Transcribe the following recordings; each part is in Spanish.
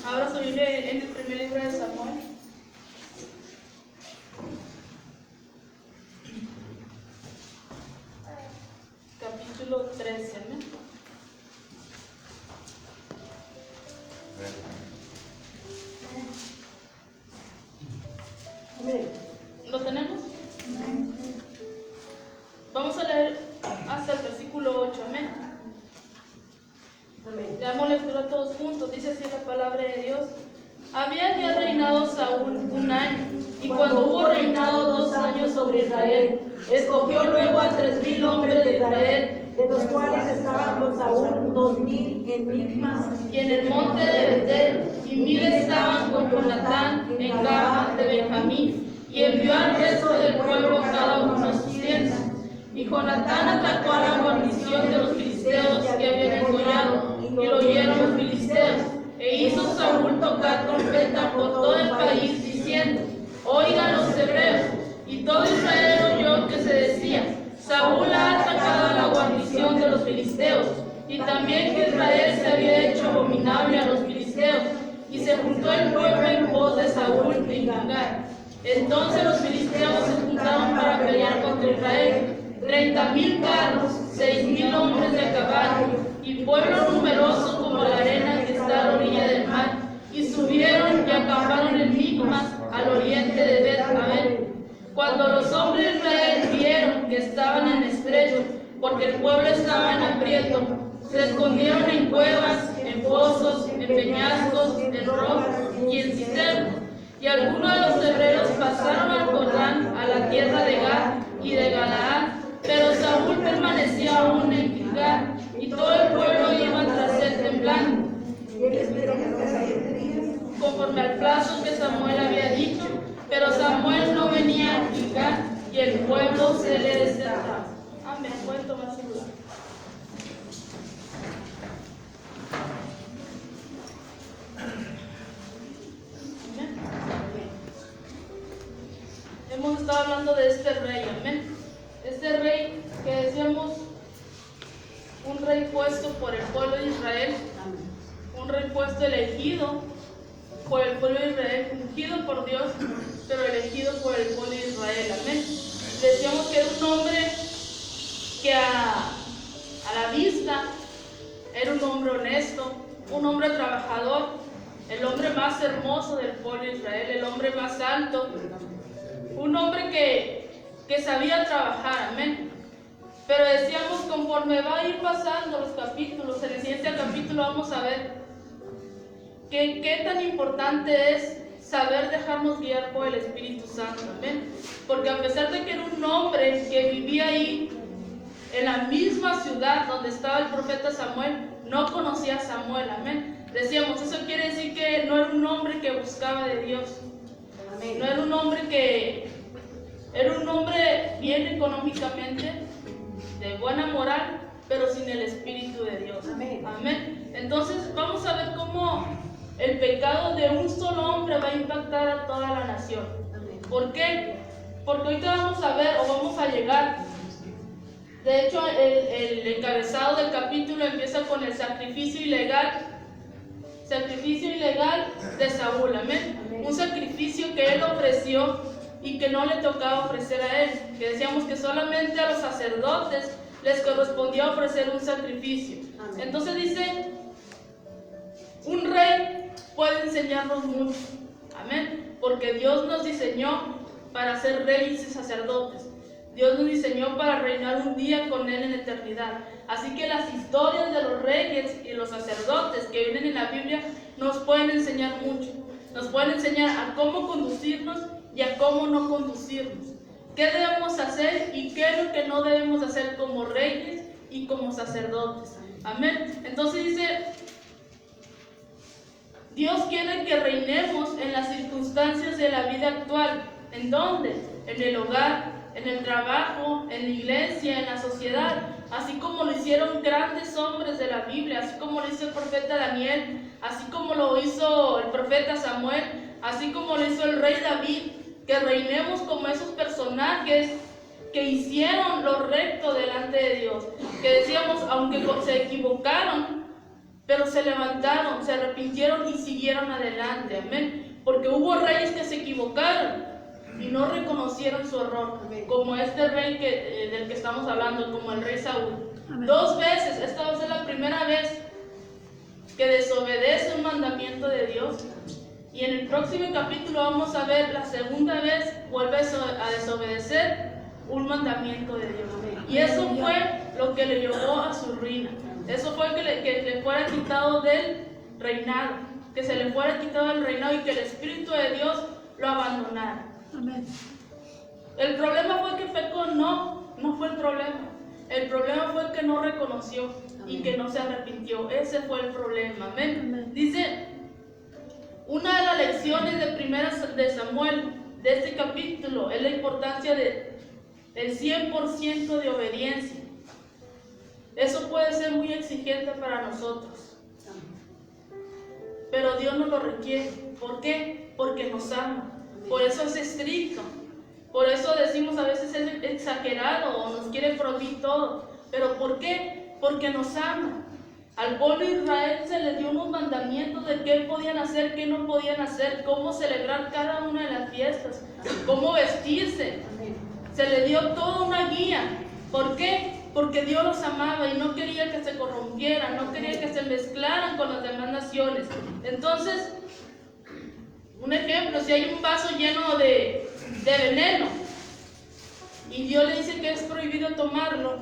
Abra su Biblia en el primer libro de Samuel. Capítulo 13, ¿no? ¿Lo tenemos? Vamos a leer hasta el versículo 8, amén. Le damos lectura todos juntos. Dice así la palabra de Dios. Había ya reinado Saúl 1 año, y cuando hubo reinado 2 años sobre Israel, escogió luego a 3,000 hombres de Israel, de los cuales estaban con Saúl 2,000 en Micmas y en el monte de Betel, y 1,000 estaban con Jonatán en Gaba de Benjamín, y envió al resto del pueblo cada uno a sus tiendas. Y Jonatán atacó a la guarnición de los filisteos que habían engollado, y lo oyeron los filisteos. E hizo Saúl tocar trompeta por todo el país, diciendo: oigan los hebreos. Y todo Israel oyó que se decía: Saúl ha atacado a la guarnición de los filisteos, y también que Israel se había hecho abominable a los filisteos. Y se juntó el pueblo en pos de Saúl en Gilgal. Entonces los filisteos se juntaron para pelear contra Israel, 30,000 carros, 6,000 hombres de caballo, y pueblo numeroso como la arena que está a la orilla del mar. Y subieron y acamparon en Micmas, al oriente de Bet-Abel. Cuando los hombres de Israel vieron que estaban en estrecho, porque el pueblo estaba en aprieto, se escondieron en cuevas, en pozos, en peñascos, en rocas y en cisternas. Y algunos de los hebreos pasaron al Jordán, a la tierra de Gad y de Galaad, pero Saúl permanecía aún en Gilgal, y todo el pueblo iba tras él temblando, conforme al plazo que Samuel había dicho. Pero Samuel no venía a Gilgal, y el pueblo se le desertaba. Amén. Pueden tomar su lugar. Amén. Hemos estado hablando de este rey, amén. Este rey que decíamos, un rey puesto por el pueblo de Israel, un rey puesto elegido por el pueblo de Israel, ungido por Dios, pero elegido por el pueblo de Israel, amén. Decíamos que era un hombre que a la vista era un hombre honesto, un hombre trabajador, el hombre más hermoso del pueblo de Israel, el hombre más alto, un hombre que sabía trabajar, amén. Pero decíamos, conforme va a ir pasando los capítulos, en el siguiente capítulo vamos a ver qué tan importante es saber dejarnos guiar por el Espíritu Santo, amén. Porque a pesar de que era un hombre que vivía ahí, en la misma ciudad donde estaba el profeta Samuel, no conocía a Samuel, amén. Decíamos, eso quiere decir que no era un hombre que buscaba de Dios, amén. No era un hombre que... Era un hombre bien económicamente, de buena moral, pero sin el Espíritu de Dios. Amén. Amén. Entonces vamos a ver cómo el pecado de un solo hombre va a impactar a toda la nación. Amén. ¿Por qué? Porque ahorita vamos a ver, o vamos a llegar. De hecho, el encabezado del capítulo empieza con el sacrificio ilegal de Saúl. Amén. Amén. Un sacrificio que él ofreció y que no le tocaba ofrecer a él, que decíamos que solamente a los sacerdotes les correspondía ofrecer un sacrificio. Amén. Entonces dice, un rey puede enseñarnos mucho, amén, porque Dios nos diseñó para ser reyes y sacerdotes. Dios nos diseñó para reinar un día con Él en eternidad. Así que las historias de los reyes y los sacerdotes que vienen en la Biblia nos pueden enseñar mucho. Nos pueden enseñar a cómo conducirnos y a cómo no conducirnos. ¿Qué debemos hacer y qué es lo que no debemos hacer como reyes y como sacerdotes? Amén. Entonces dice, Dios quiere que reinemos en las circunstancias de la vida actual. ¿En dónde? En el hogar, en el trabajo, en la iglesia, en la sociedad. Así como lo hicieron grandes hombres de la Biblia, así como lo hizo el profeta Daniel, así como lo hizo el profeta Samuel, así como lo hizo el rey David. Que reinemos como esos personajes que hicieron lo recto delante de Dios. Que decíamos, aunque se equivocaron, pero se levantaron, se arrepintieron y siguieron adelante, amén. Porque hubo reyes que se equivocaron y no reconocieron su error, como este rey del que estamos hablando, como el rey Saúl. Amén. 2 veces, esta va a ser la primera vez que desobedece un mandamiento de Dios, y en el próximo capítulo vamos a ver la segunda vez vuelve a desobedecer un mandamiento de Dios. Y eso fue lo que le llevó a su ruina. Eso fue que le fuera quitado del reinado, que se le fuera quitado del reinado y que el Espíritu de Dios lo abandonara. Amén. El problema fue que pecó, no fue el problema. El problema fue que no reconoció. Amén. Y que no se arrepintió. Ese fue el problema. Amén. Amén. Dice, una de las lecciones de Samuel, de este capítulo, es la importancia del 100% de obediencia. Eso puede ser muy exigente para nosotros, pero Dios no lo requiere. ¿Por qué? Porque nos ama. Por eso es estricto. Por eso decimos a veces es exagerado o nos quiere prohibir todo. ¿Pero por qué? Porque nos ama. Al pueblo de Israel se les dio unos mandamientos de qué podían hacer, qué no podían hacer, cómo celebrar cada una de las fiestas, cómo vestirse. Se les dio toda una guía. ¿Por qué? Porque Dios los amaba y no quería que se corrompieran, no quería que se mezclaran con las demás naciones. Entonces, un ejemplo, si hay un vaso lleno de veneno y Dios le dice que es prohibido tomarlo,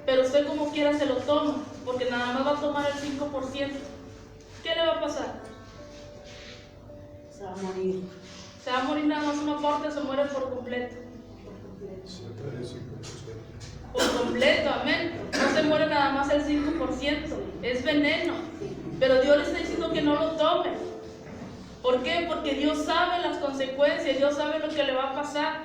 pero usted como quiera se lo toma, porque nada más va a tomar el 5%, ¿qué le va a pasar? Se va a morir. Se va a morir nada más una parte, se muere por completo. Por completo, amén. No se muere nada más el 5%, es veneno. Pero Dios le está diciendo que no lo tome. ¿Por qué? Porque Dios sabe las consecuencias, Dios sabe lo que le va a pasar.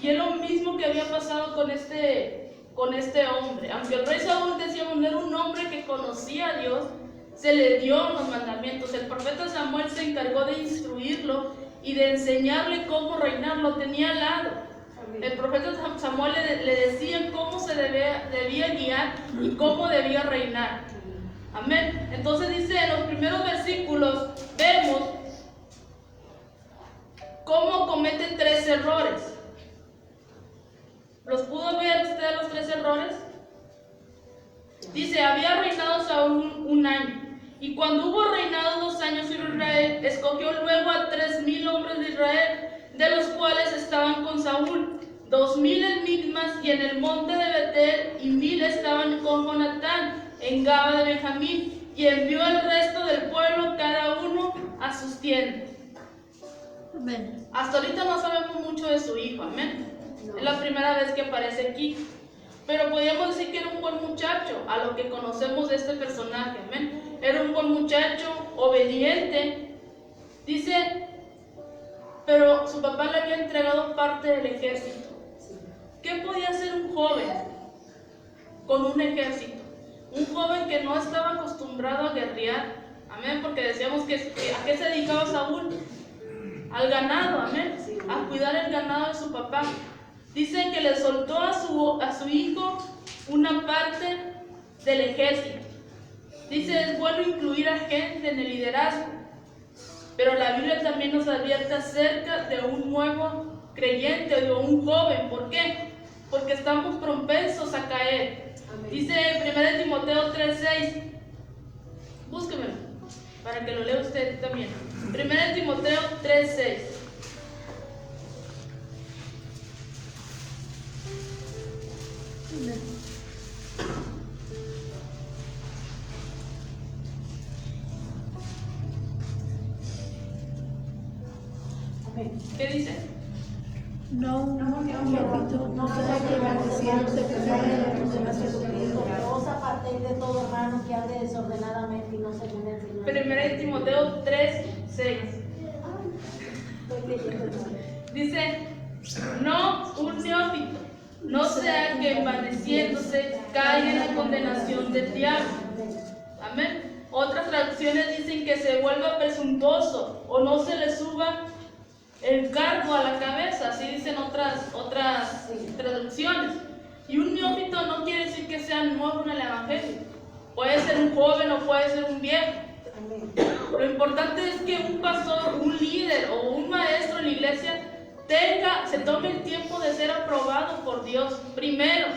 Y es lo mismo que había pasado con este hombre. Aunque el rey Saúl, decíamos, era un hombre que conocía a Dios, se le dio los mandamientos. El profeta Samuel se encargó de instruirlo y de enseñarle cómo reinar, lo tenía al lado. El profeta Samuel le decía cómo se debía guiar y cómo debía reinar. Amén. Entonces dice, en los primeros versículos vemos cómo comete 3 errores. ¿Los pudo ver usted los 3 errores? Dice, había reinado Saúl 1 año. Y cuando hubo reinado 2 años sobre Israel, escogió luego a 3,000 hombres de Israel, de los cuales estaban con Saúl, 2,000 en Micmas y en el monte de Betel, y 1,000 estaban con Jonatán en Gaba de Benjamín, y envió al resto del pueblo, cada uno a sus tiendas. Amén. Hasta ahorita no sabemos mucho de su hijo, amén. No. Es la primera vez que aparece aquí. Pero podríamos decir que era un buen muchacho, a lo que conocemos de este personaje, amén. Era un buen muchacho, obediente. Dice, pero su papá le había entregado parte del ejército. ¿Qué podía hacer un joven con un ejército? Un joven que no estaba acostumbrado a guerrear, amén, porque decíamos que ¿a qué se dedicaba Saúl? Al ganado, amén, a cuidar el ganado de su papá. Dice que le soltó a su hijo una parte del ejército. Dice, es bueno incluir a gente en el liderazgo, pero la Biblia también nos advierte acerca de un nuevo creyente o de un joven. ¿Por qué? Porque estamos propensos a caer. Amén. Dice 1 Timoteo 3:6, búsquemelo para que lo lea usted también. 1 Timoteo 3:6. ¿Qué dice? No sea que maldiciéndose os apartéis de todo hermano que ande desordenadamente y no según el Señor. 1 Timoteo 3:6. Dice, no un neófito, no sea que envaneciéndose caiga en la condenación del diablo. Amén. Otras traducciones dicen que se vuelva presuntuoso o no se le suba el cargo a la cabeza, así dicen otras traducciones. Y un neófito no quiere decir que sea nuevo en el evangelio. Puede ser un joven o puede ser un viejo. Lo importante es que un pastor, un líder o un maestro en la iglesia se tome el tiempo de ser aprobado por Dios primero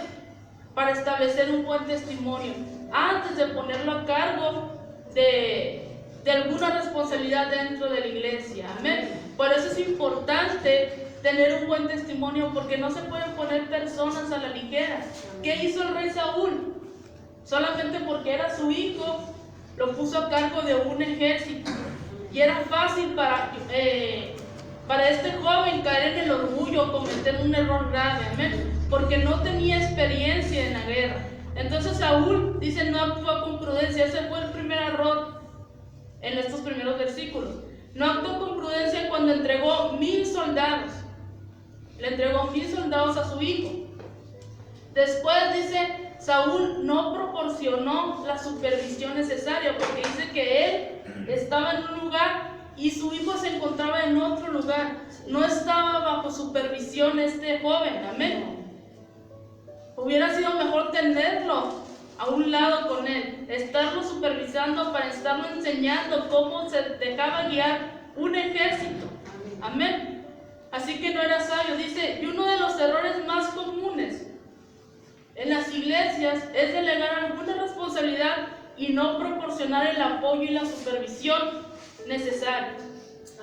para establecer un buen testimonio antes de ponerlo a cargo de alguna responsabilidad dentro de la iglesia. Amén. Por eso es importante tener un buen testimonio, porque no se pueden poner personas a la ligera. ¿Qué hizo el rey Saúl? Solamente porque era su hijo, lo puso a cargo de un ejército. Y era fácil para este joven caer en el orgullo, cometer un error grave, amén, porque no tenía experiencia en la guerra. Entonces Saúl dice, no actuó con prudencia. Ese fue el primer error en estos primeros versículos. No actuó con prudencia cuando entregó 1000 soldados. Le entregó 1000 soldados a su hijo. Después dice, Saúl no proporcionó la supervisión necesaria, porque dice que él estaba en un lugar y su hijo se encontraba en otro lugar. No estaba bajo supervisión este joven, amén. Hubiera sido mejor tenerlo a un lado con él, estarlo supervisando para estarlo enseñando cómo se dejaba guiar un ejército, amén. Así que no era sabio. Dice, y uno de los errores más comunes en las iglesias es delegar alguna responsabilidad y no proporcionar el apoyo y la supervisión necesaria.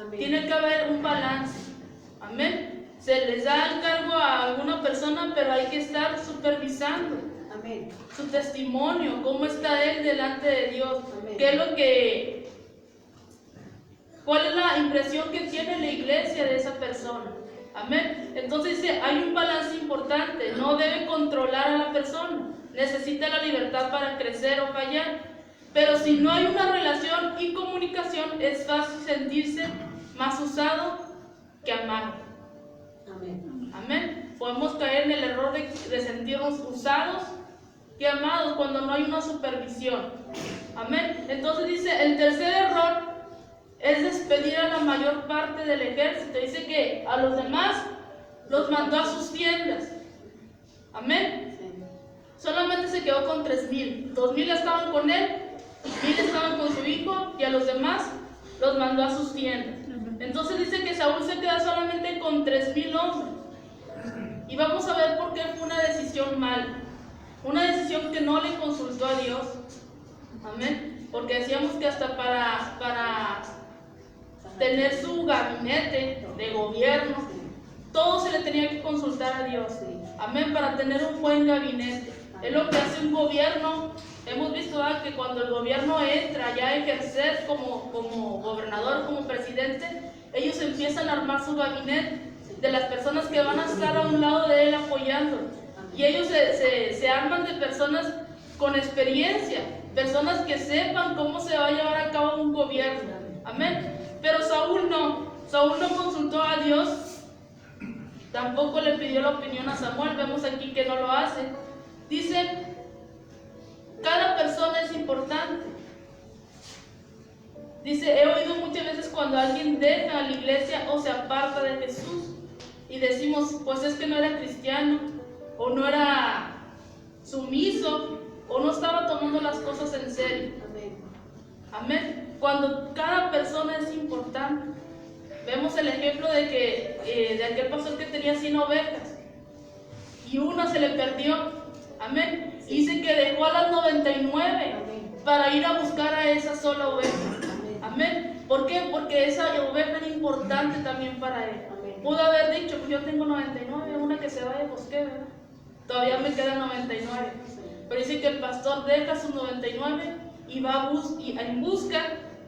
Amén. Tiene que haber un balance. Amén. Se les da el cargo a alguna persona, pero hay que estar supervisando. Amén. Su testimonio, cómo está él delante de Dios. Amén. ¿Cuál es la impresión que tiene la iglesia de esa persona? Amén. Entonces dice, hay un balance importante. No debe controlar a la persona. Necesita la libertad para crecer o fallar. Pero si no hay una relación y comunicación, es fácil sentirse más usado que amado. Amén. Amén. Podemos caer en el error de sentirnos usados que amados cuando no hay una supervisión. Amén. Entonces dice, el tercer error es despedir a la mayor parte del ejército. Dice que a los demás los mandó a sus tiendas. Amén. Solamente se quedó con 3000. 2000 estaban con él, 1000 estaban con su hijo, y a los demás los mandó a sus tiendas. Entonces dice que Saúl se queda solamente con 3000 hombres. Y vamos a ver por qué fue una decisión mala. Una decisión que no le consultó a Dios. Amén. Porque decíamos que hasta para tener su gabinete de gobierno, todo se le tenía que consultar a Dios. Amén. Para tener un buen gabinete. Es lo que hace un gobierno. Hemos visto que cuando el gobierno entra ya a ejercer como gobernador, como presidente, ellos empiezan a armar su gabinete de las personas que van a estar a un lado de él apoyándolo. Y ellos se arman de personas con experiencia, personas que sepan cómo se va a llevar a cabo un gobierno. Amén. Pero Saúl no consultó a Dios, tampoco le pidió la opinión a Samuel. Vemos aquí que no lo hace. Dice, cada persona es importante. Dice, he oído muchas veces cuando alguien deja la iglesia o se aparta de Jesús y decimos, pues es que no era cristiano, o no era sumiso, o no estaba tomando las cosas en serio. Amén. Cuando cada persona es importante. Vemos el ejemplo de aquel pastor que tenía 100 ovejas y una se le perdió. Amén. Dice que dejó a las 99 para ir a buscar a esa sola oveja. Amén. ¿Por qué? Porque esa oveja era importante también para él. Pudo haber dicho, pues yo tengo 99, una que se vaya, pues qué, ¿verdad? Todavía me quedan 99. Pero dice que el pastor deja sus 99 y va en busca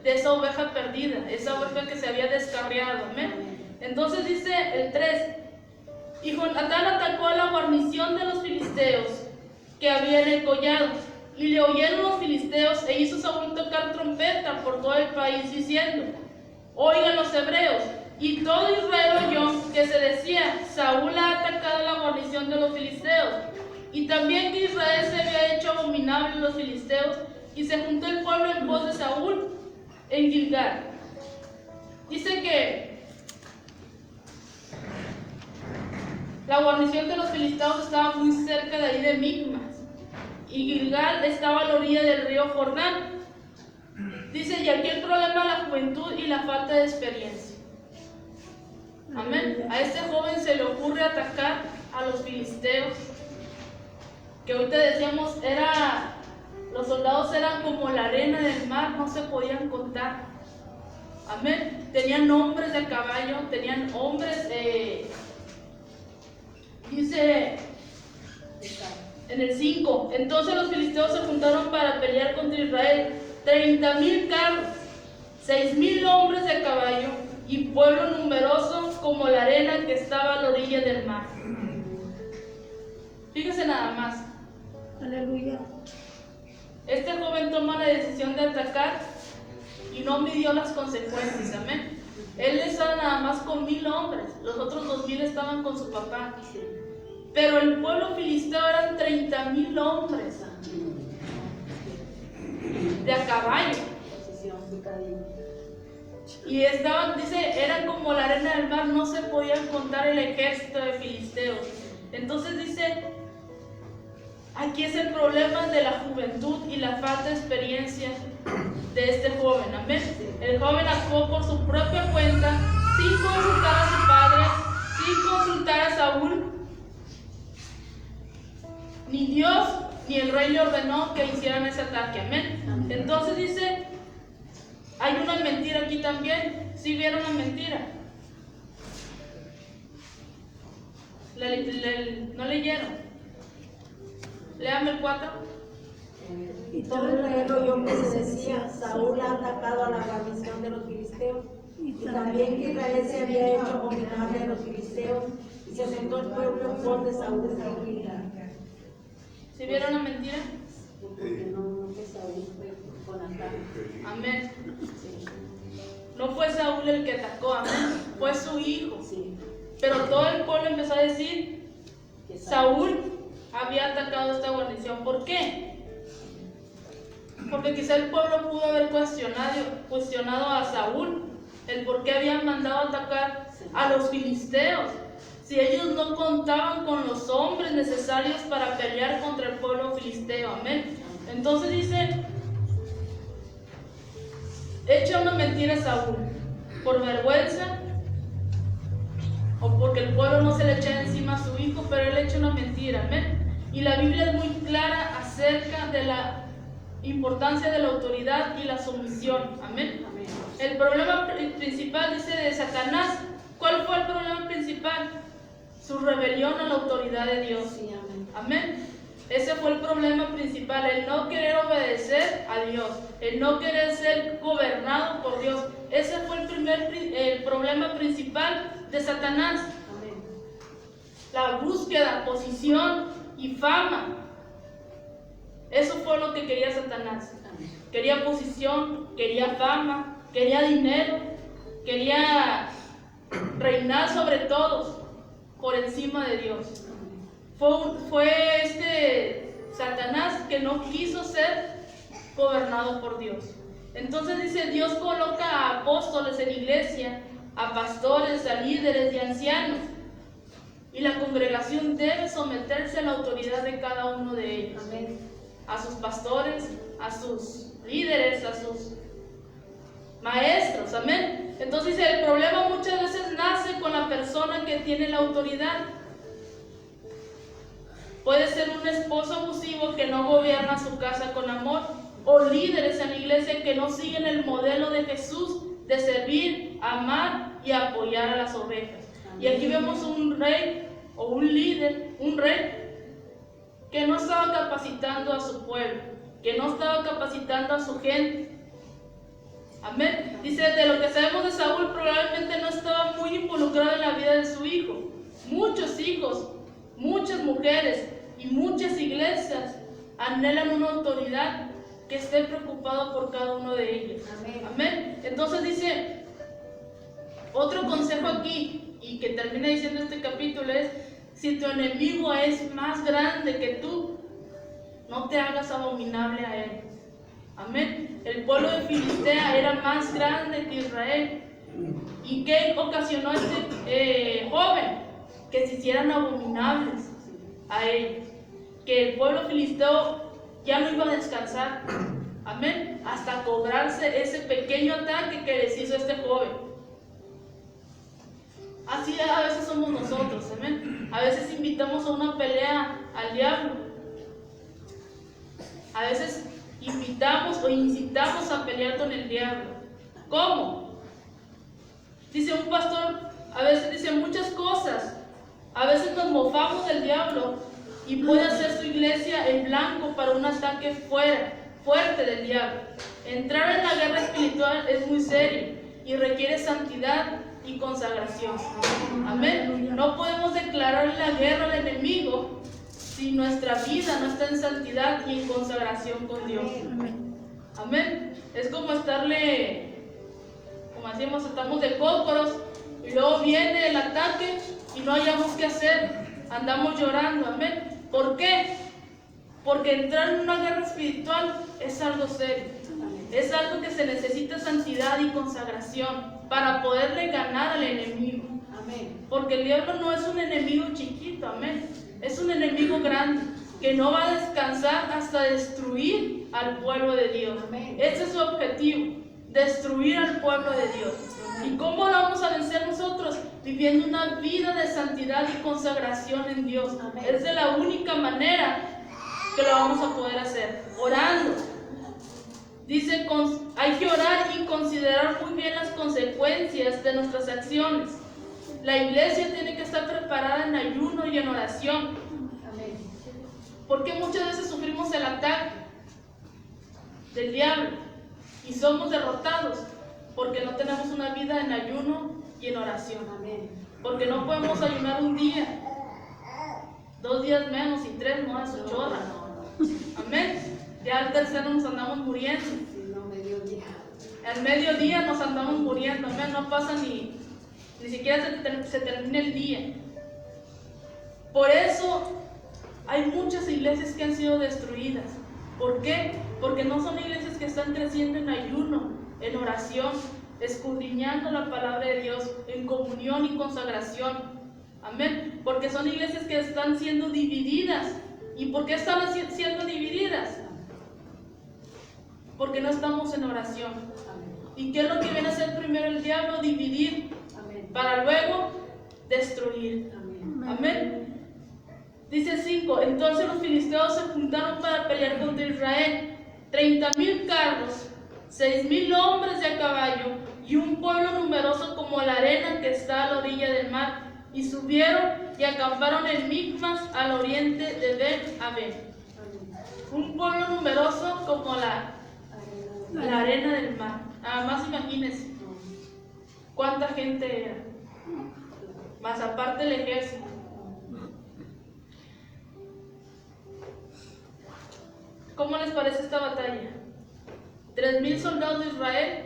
de esa oveja perdida, esa oveja que se había descarriado. Amén. Entonces dice el 3, y Jonatán atacó a la guarnición de los filisteos que había en el collado, y le oyeron los filisteos, e hizo Saúl tocar trompeta por todo el país, diciendo, oigan los hebreos. Y todo Israel oyó que se decía, Saúl ha atacado a la guarnición de los filisteos. Y también que Israel se había hecho abominable a los filisteos, y se juntó el pueblo en pos de Saúl en Gilgal. Dice que La guarnición de los filisteos estaba muy cerca de ahí de Micmas, y Gilgal estaba a la orilla del río Jordán. Dice, y aquí el problema la juventud y la falta de experiencia. Amén. A este joven se le ocurre atacar a los filisteos, que ahorita decíamos, los soldados eran como la arena del mar, no se podían contar. Amén. Tenían hombres de caballo, tenían hombres, dice en el 5, entonces los filisteos se juntaron para pelear contra Israel, 30,000 carros, 6,000 hombres de caballo y pueblo numeroso como la arena que estaba a la orilla del mar. Fíjese nada más. Aleluya. Este joven toma la decisión de atacar y no midió las consecuencias. Amén. Él estaba nada más con 1,000 hombres, los otros 2,000 estaban con su papá. Pero el pueblo filisteo eran 30,000 hombres de a caballo. Y estaban, dice, eran como la arena del mar, no se podían contar el ejército de filisteos. Entonces dice, aquí es el problema de la juventud y la falta de experiencia de este joven. Amén. El joven actuó por su propia cuenta, sin consultar a su padre, sin consultar a Saúl. Ni Dios ni el rey le ordenó que hicieran ese ataque. Amén. Entonces dice, hay una mentira aquí también. ¿Sí vieron la mentira? ¿No leyeron? Léame el 4. Y todo el rey oyó que se decía, Saúl ha atacado a la guarnición de los filisteos, y también que Israel se había hecho abominable a los filisteos, y se sentó el pueblo en pos de Saúl en Gilgal. ¿Sí vieron la mentira? Porque no fue Saúl, fue con ataque. Amén. No fue Saúl el que atacó, amén. Fue su hijo. Pero todo el pueblo empezó a decir, Saúl había atacado esta guarnición. ¿Por qué? Porque quizá el pueblo pudo haber cuestionado a Saúl el por qué habían mandado atacar a los filisteos, si ellos no contaban con los hombres necesarios para pelear contra el pueblo filisteo. Amén. Entonces dice, echa una mentira a Saúl por vergüenza o porque el pueblo no se le echa encima a su hijo, pero él echa una mentira. Amén. Y la Biblia es muy clara acerca de la importancia de la autoridad y la sumisión. Amén. El problema principal, dice, de Satanás, ¿cuál fue el problema principal? Su rebelión a la autoridad de Dios. Amén. Ese fue el problema principal, el no querer obedecer a Dios, el no querer ser gobernado por Dios. Ese fue el problema principal de Satanás. Amén. La búsqueda, posición y fama. Eso fue lo que quería Satanás. Quería posición, quería fama, quería dinero, quería reinar sobre todos, por encima de Dios. Fue Satanás que no quiso ser gobernado por Dios. Entonces dice, Dios coloca a apóstoles en iglesia, a pastores, a líderes y ancianos. Y la congregación debe someterse a la autoridad de cada uno de ellos. Amén. A sus pastores, a sus líderes, a sus maestros. Amén. Entonces dice, el problema muchas veces nace con la persona que tiene la autoridad. Puede ser un esposo abusivo que no gobierna su casa con amor, o líderes en la iglesia que no siguen el modelo de Jesús de servir, amar y apoyar a las ovejas. Y aquí vemos un rey o un líder, un rey que no estaba capacitando a su pueblo, que no estaba capacitando a su gente. Amén. Dice, de lo que sabemos de Saúl, probablemente no estaba muy involucrado en la vida de su hijo. Muchos hijos, muchas mujeres y muchas iglesias anhelan una autoridad que esté preocupado por cada uno de ellos. Amén. Amén. Entonces dice, otro consejo aquí, y que termina diciendo este capítulo, es, si tu enemigo es más grande que tú, no te hagas abominable a él. Amén. El pueblo de Filistea era más grande que Israel. ¿Y qué ocasionó este joven? que se hicieran abominables a ellos, que el pueblo filisteo ya no iba a descansar, amén, hasta cobrarse ese pequeño ataque que les hizo este joven. Así a veces somos nosotros, amén. A veces invitamos a una pelea al diablo. A veces invitamos o incitamos a pelear con el diablo. ¿Cómo? Dice un pastor, a veces dice muchas cosas. A veces nos mofamos del diablo y puede hacer su iglesia el blanco para un ataque fuerte del diablo. Entrar en la guerra espiritual es muy serio y requiere santidad y consagración. Amén. No podemos declarar la guerra al enemigo si nuestra vida no está en santidad y en consagración con Dios. Amén. Es como estarle, como hacíamos, estamos de cócoros y luego viene el ataque y no hayamos qué hacer. Andamos llorando. Amén. ¿Por qué? Porque entrar en una guerra espiritual es algo serio. Es algo que se necesita santidad y consagración para poderle ganar al enemigo. Amén. Porque el diablo no es un enemigo chiquito, amén. Es un enemigo grande que no va a descansar hasta destruir al pueblo de Dios. Amén. Ese es su objetivo, destruir al pueblo de Dios. ¿Y cómo lo vamos a vencer nosotros? Viviendo una vida de santidad y consagración en Dios. Amén. Es de la única manera que lo vamos a poder hacer, orando. Dice, hay que orar y considerar muy bien las consecuencias de nuestras acciones. La iglesia tiene que estar preparada en ayuno y en oración. Amén. Porque muchas veces sufrimos el ataque del diablo y somos derrotados porque no tenemos una vida en ayuno y en oración. Amén. Porque no podemos ayunar un día, 2 días menos y 3 no, eso chorra. Amén. Ya al tercero nos andamos muriendo. Al mediodía nos andamos muriendo. Amén. No pasa ni siquiera se termina el día. Por eso hay muchas iglesias que han sido destruidas. ¿Por qué? Porque no son iglesias que están creciendo en ayuno, en oración, escudriñando la palabra de Dios, en comunión y consagración. Amén. Porque son iglesias que están siendo divididas. ¿Y por qué están siendo divididas? Porque no estamos en oración. Amén. ¿Y qué es lo que viene a hacer primero el diablo? Dividir. Amén. Para luego destruir. Amén. Amén. Dice 5. Entonces los filisteos se juntaron para pelear contra Israel. 30,000 carros, 6,000 hombres de a caballo y un pueblo numeroso como la arena que está a la orilla del mar. Y subieron y acamparon en Micmas al oriente de Ben-Aben. Un pueblo numeroso como la arena del mar. Nada más imagínense cuánta gente era. Más aparte el ejército. ¿Cómo les parece esta batalla? 3,000 soldados de Israel.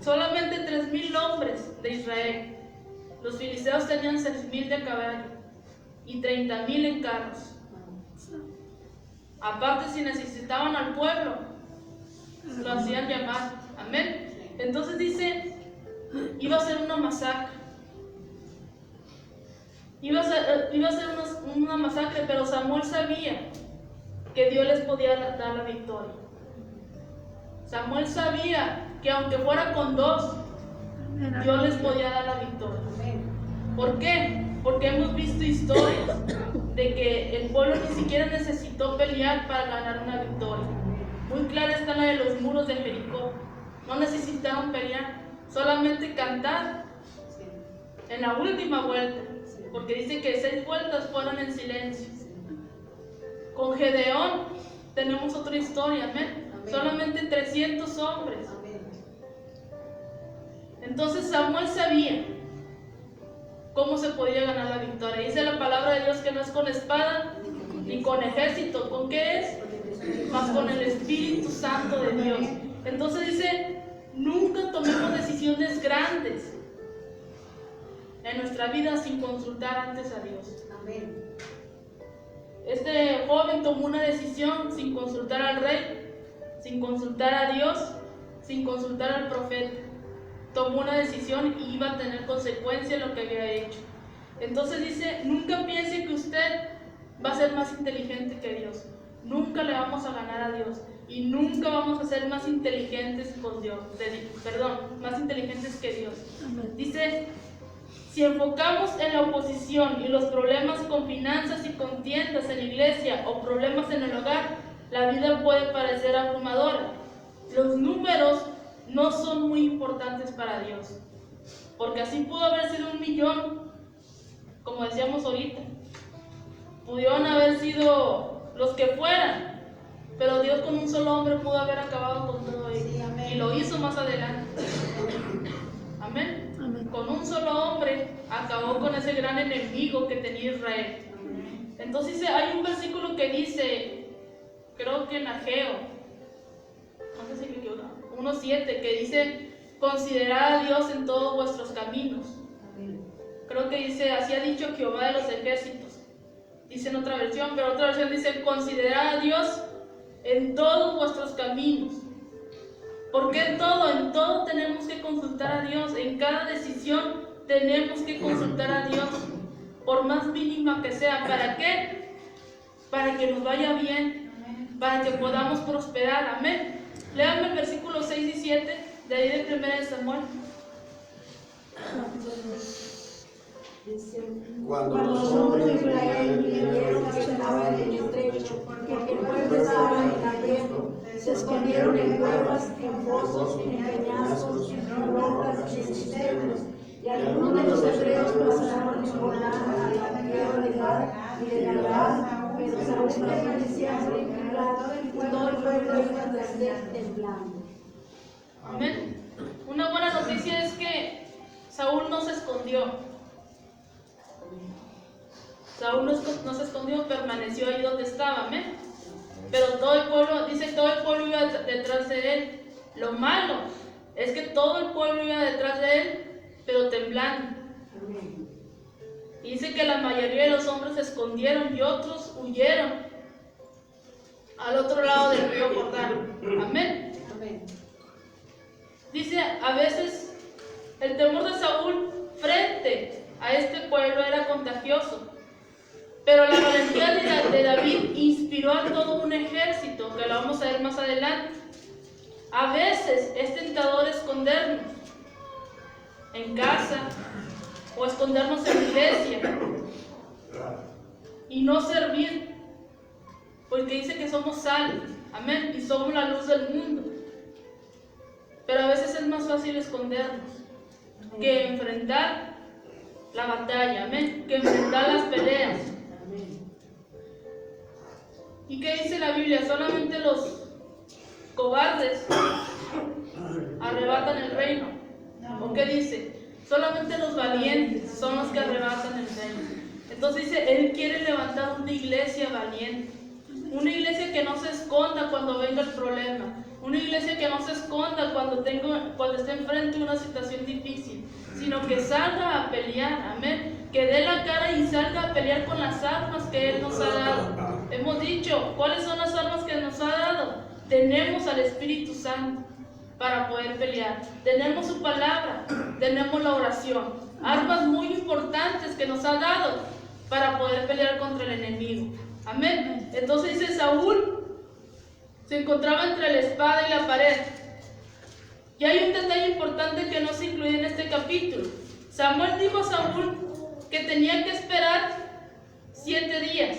Solamente 3,000 hombres de Israel. Los filisteos tenían 6,000 de caballo y 30,000 en carros. Aparte, si necesitaban al pueblo, lo hacían llamar. Amén. Entonces dice, iba a ser una masacre. Iba a ser una masacre, pero Samuel sabía que Dios les podía dar la victoria. Samuel sabía que aunque fuera con 2, Dios les podía dar la victoria. ¿Por qué? Porque hemos visto historias de que el pueblo ni siquiera necesitó pelear para ganar una victoria. Muy clara está la de los muros de Jericó. No necesitaron pelear, solamente cantar en la última vuelta, porque dice que 6 vueltas fueron en silencio. Con Gedeón tenemos otra historia, amén. Solamente 300 hombres. Entonces Samuel sabía cómo se podía ganar la victoria. Dice la palabra de Dios que no es con espada ni con ejército. ¿Con qué es? Más con el Espíritu Santo de Dios. Entonces dice, nunca tomemos decisiones grandes en nuestra vida sin consultar antes a Dios. Amén. Este joven tomó una decisión sin consultar al rey, sin consultar a Dios, sin consultar al profeta. tomó una decisión y iba a tener consecuencia lo que había hecho. Entonces dice, nunca piense que usted va a ser más inteligente que Dios. Nunca le vamos a ganar a Dios y nunca vamos a ser más inteligentes con Dios, más inteligentes que Dios. Dice, si enfocamos en la oposición y los problemas con finanzas y contiendas en la iglesia o problemas en el hogar, la vida puede parecer abrumadora. Los números no son muy importantes para Dios, porque así pudo haber sido 1 millón, como decíamos ahorita. Pudieron haber sido los que fueran, pero Dios con un solo hombre pudo haber acabado con todo ello. Sí, y lo hizo más adelante. Amén. Amén. Con un solo hombre acabó con ese gran enemigo que tenía Israel. Amén. Entonces hay un versículo que dice, creo que en Ageo, no sé si me equivoco, 1:7, que dice, considerad a Dios en todos vuestros caminos. Amén. Creo que dice, así ha dicho Jehová de los ejércitos. Dice en otra versión, pero otra versión dice, considerad a Dios en todos vuestros caminos. ¿Por qué en todo? En todo tenemos que consultar a Dios. En cada decisión tenemos que consultar a Dios, por más mínima que sea. ¿Para qué? Para que nos vaya bien, para que podamos prosperar. Amén. Léanme el versículo 6 y 7 de ahí de 1 de Samuel. Cuando los hombres de Israel vieron que estaba en el estrecho, porque el pueblo estaba en abierto, se escondieron en cuevas, en fosos, en peñascos, en rocas y en cisternas. Y algunos de los hebreos pasaron el Jordán a la tierra de Gad y de Galaad, pero Saúl permanecía en Gad y todo el pueblo iba tras él temblando. Amén. Una buena noticia es que Saúl no se escondió. Saúl no se escondió, permaneció ahí donde estaba, amén. Pero todo el pueblo, dice, todo el pueblo iba detrás de él. Lo malo es que todo el pueblo iba detrás de él, pero temblando. Y dice que la mayoría de los hombres se escondieron y otros huyeron al otro lado del río Jordán. Amén. Dice, a veces el temor de Saúl frente a este pueblo era contagioso. Pero la valentía de David inspiró a todo un ejército, que lo vamos a ver más adelante. A veces es tentador escondernos en casa o escondernos en la iglesia y no servir, porque dice que somos sal, amén, y somos la luz del mundo. Pero a veces es más fácil escondernos que enfrentar la batalla, amén, que enfrentar las peleas. ¿Y qué dice la Biblia? Solamente los cobardes arrebatan el reino. ¿O qué dice? Solamente los valientes son los que arrebatan el reino. Entonces dice, Él quiere levantar una iglesia valiente. Una iglesia que no se esconda cuando venga el problema. Una iglesia que no se esconda cuando esté enfrente de una situación difícil, sino que salga a pelear, amén. Que dé la cara y salga a pelear con las armas que Él nos ha dado. Hemos dicho, ¿cuáles son las armas que nos ha dado? Tenemos al Espíritu Santo para poder pelear. Tenemos su palabra, tenemos la oración. Armas muy importantes que nos ha dado para poder pelear contra el enemigo. Amén. Entonces dice, Saúl se encontraba entre la espada y la pared. Y hay un detalle importante que no se incluye en este capítulo. Samuel dijo a Saúl que tenía que esperar 7 días.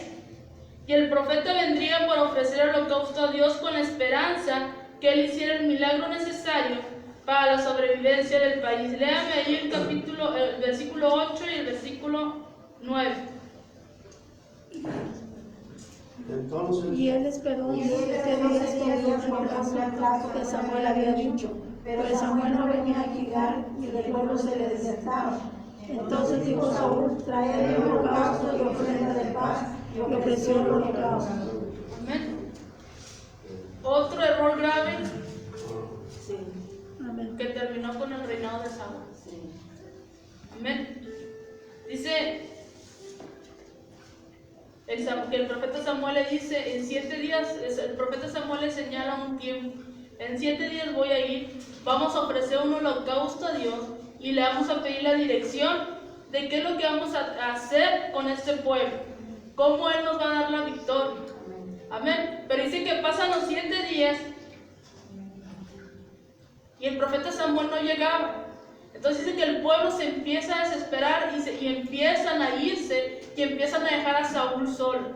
Y el profeta vendría para ofrecer holocausto a Dios con la esperanza que Él hiciera el milagro necesario para la sobrevivencia del país. Léame ahí el versículo 8 y el versículo 9. Entonces, y él esperó 7 días conforme al plazo que Samuel había dicho, pero Samuel no venía a Gilgal y el pueblo se le desertaba. Entonces dijo Saúl, traed un holocausto y ofrenda de paz, y ofreció el holocausto. Amén. Otro error grave que terminó con el reinado de Saúl. Amén. Dice que el profeta Samuel le dice, en 7 días, el profeta Samuel le señala un tiempo. En 7 días voy a ir, vamos a ofrecer un holocausto a Dios y le vamos a pedir la dirección de qué es lo que vamos a hacer con este pueblo, cómo Él nos va a dar la victoria. Amén. Pero dice que pasan los 7 días y el profeta Samuel no llegaba. Entonces dice que el pueblo se empieza a desesperar y empiezan a irse y empiezan a dejar a Saúl solo.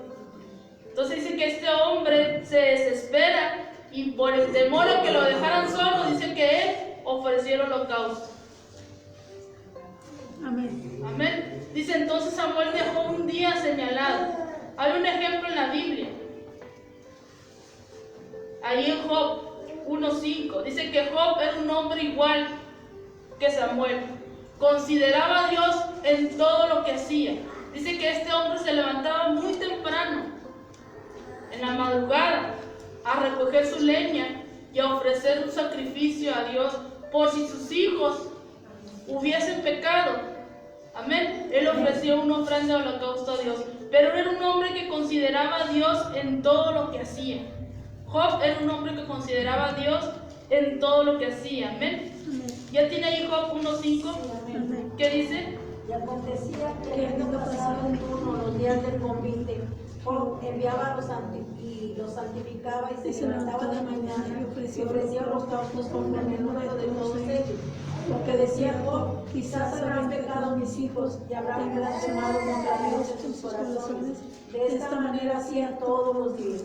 Entonces dice que este hombre se desespera y por el temor a que lo dejaran solo, dice que él ofreció el holocausto. Amén. Amén. Dice entonces Samuel dejó un día señalado. Hay un ejemplo en la Biblia. Ahí en Job 1:5 dice que Job era un hombre igual que Samuel. Consideraba a Dios en todo lo que hacía. Dice que este hombre se levantaba muy temprano, en la madrugada, a recoger su leña y a ofrecer un sacrificio a Dios por si sus hijos hubiesen pecado. Amén. Él ofreció una ofrenda de holocausto a Dios. Pero era un hombre que consideraba a Dios en todo lo que hacía. Job era un hombre que consideraba a Dios en todo lo que hacía. Amén. ¿Ya tiene ahí Job 1:5? ¿Qué dice? Y acontecía que habiendo pasado en turno los días del convite, Job enviaba y los santificaba y se levantaba de mañana y ofrecía holocaustos conforme el número de todos ellos. Porque decía Job, quizás habrán pecado mis hijos y habrán blasfemado contra Dios en sus corazones. De esta manera hacía todos los días.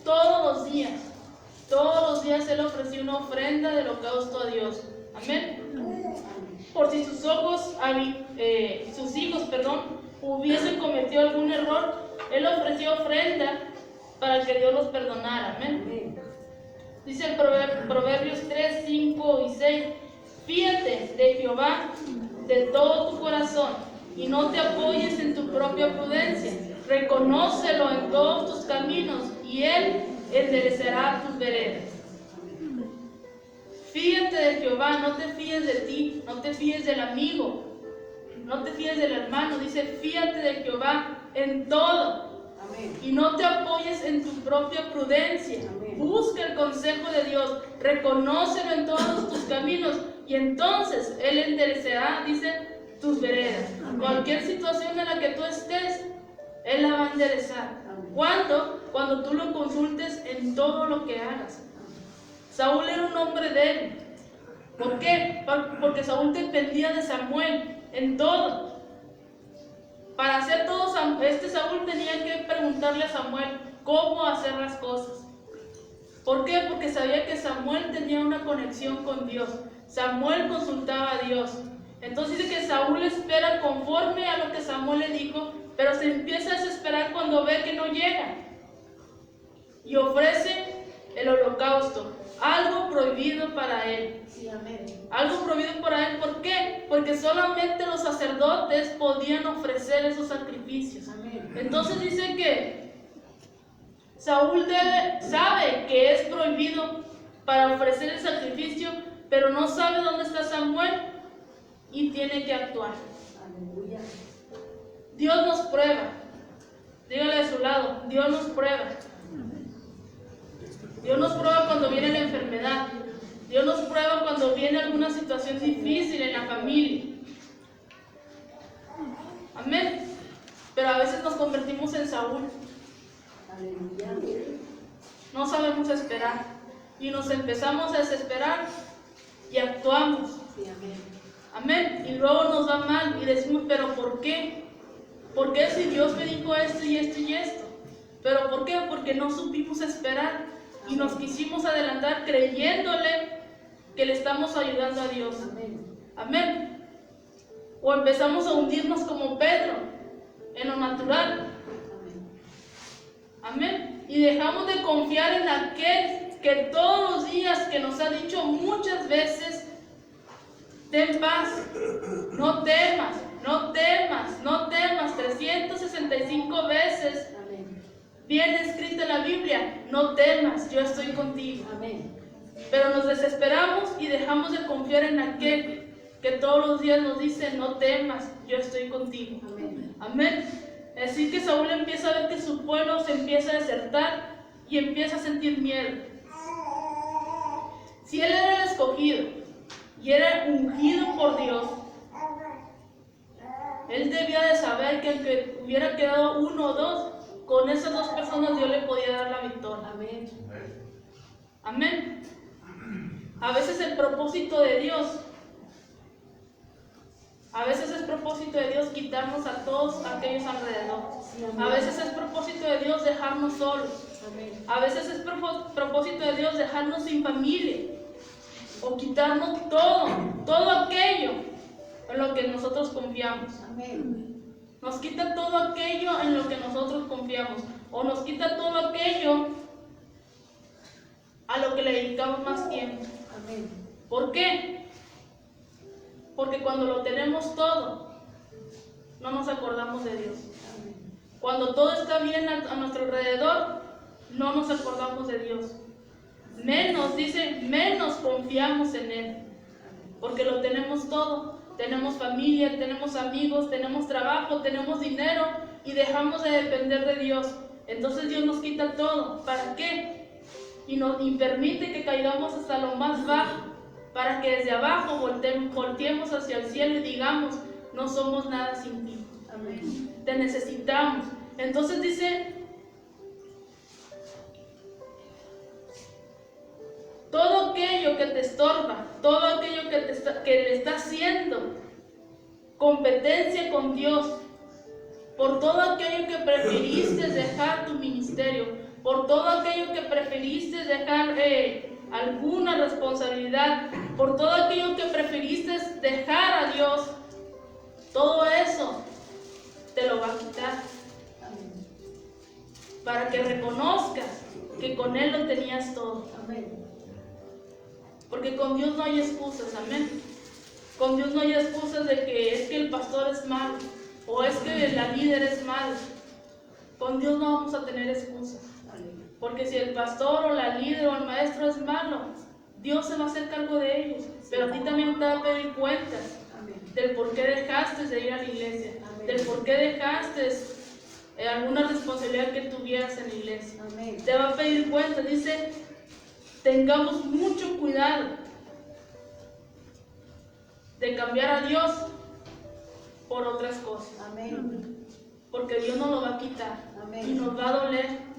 Todos los días él ofreció una ofrenda de holocausto a Dios. Amén. Por si sus hijos hubiesen cometido algún error, él ofreció ofrenda para que Dios los perdonara. Amén. Dice el Proverbios 3, 5 y 6: fíate de Jehová de todo tu corazón y no te apoyes en tu propia prudencia. Reconócelo en todos tus caminos y Él enderezará tus veredas. Fíjate de Jehová, no te fíes de ti, no te fíes del amigo, no te fíes del hermano. Dice, fíjate de Jehová en todo. Amén. Y no te apoyes en tu propia prudencia. Amén. Busca el consejo de Dios, reconócelo en todos tus caminos y entonces Él enderezará, dice, tus veredas. Amén. Cualquier situación en la que tú estés, Él la va a enderezar. ¿Cuándo? Cuando tú lo consultes en todo lo que hagas. Saúl era un hombre débil. ¿Por qué? Porque Saúl dependía de Samuel en todo. Para hacer todo, Saúl tenía que preguntarle a Samuel cómo hacer las cosas. ¿Por qué? Porque sabía que Samuel tenía una conexión con Dios. Samuel consultaba a Dios. Entonces dice que Saúl espera conforme a lo que Samuel le dijo, pero se empieza a desesperar cuando ve que no llega. Y ofrece el holocausto, algo prohibido para él. Sí, amén. Algo prohibido para él, ¿por qué? Porque solamente los sacerdotes podían ofrecer esos sacrificios. Amén. Entonces dice que Saúl sabe que es prohibido para ofrecer el sacrificio, pero no sabe dónde está Samuel y tiene que actuar. Aleluya. Dios nos prueba. Dígale a su lado, Dios nos prueba. Dios nos prueba cuando viene la enfermedad. Dios nos prueba cuando viene alguna situación difícil en la familia. Amén. Pero a veces nos convertimos en Saúl. No sabemos esperar. Y nos empezamos a desesperar y actuamos. Amén. Y luego nos va mal y decimos, ¿pero por qué? ¿Por qué si Dios me dijo esto y esto y esto? ¿Pero por qué? Porque no supimos esperar. Y nos quisimos adelantar creyéndole que le estamos ayudando a Dios. Amén. Amén. O empezamos a hundirnos como Pedro en lo natural. Amén. Y dejamos de confiar en aquel que todos los días que nos ha dicho muchas veces, ten paz, no temas, no temas, no temas, 365 veces. Viene escrita en la Biblia, no temas, yo estoy contigo. Amén. Pero nos desesperamos y dejamos de confiar en aquel que todos los días nos dice, no temas, yo estoy contigo. Amén. Amén. Así que Saúl empieza a ver que su pueblo se empieza a desertar y empieza a sentir miedo. Si él era el escogido y era ungido por Dios, él debía de saber que aunque hubiera quedado uno o dos, con esas dos personas Dios le podía dar la victoria. Amén. Amén. A veces el propósito de Dios, quitarnos a todos aquellos alrededor. A veces es propósito de Dios dejarnos solos. A veces es propósito de Dios dejarnos sin familia. O quitarnos todo aquello en lo que nosotros confiamos. Nos quita todo aquello en lo que nosotros confiamos. O nos quita todo aquello a lo que le dedicamos más tiempo. ¿Por qué? Porque cuando lo tenemos todo, no nos acordamos de Dios. Cuando todo está bien a nuestro alrededor, no nos acordamos de Dios. Menos confiamos en Él. Porque lo tenemos todo. Tenemos familia, tenemos amigos, tenemos trabajo, tenemos dinero y dejamos de depender de Dios. Entonces Dios nos quita todo. ¿Para qué? Y permite que caigamos hasta lo más bajo, para que desde abajo volteemos hacia el cielo y digamos, no somos nada sin ti. Amén. Te necesitamos. Entonces dice, todo aquello que te estorba, todo aquello que le está haciendo competencia con Dios, por todo aquello que preferiste dejar tu ministerio, por todo aquello que preferiste dejar alguna responsabilidad, por todo aquello que preferiste dejar a Dios, todo eso te lo va a quitar. Para que reconozcas que con Él lo tenías todo. Porque con Dios no hay excusas, amén. Con Dios no hay excusas de que es que el pastor es malo, o es que la líder es mala. Con Dios no vamos a tener excusas. Porque si el pastor o la líder o el maestro es malo, Dios se va a hacer cargo de ellos. Pero a ti también te va a pedir cuentas del por qué dejaste de ir a la iglesia, del por qué dejaste alguna responsabilidad que tuvieras en la iglesia. Te va a pedir cuentas. Dice, tengamos mucho cuidado de cambiar a Dios por otras cosas. Porque Dios nos lo va a quitar y nos va a doler.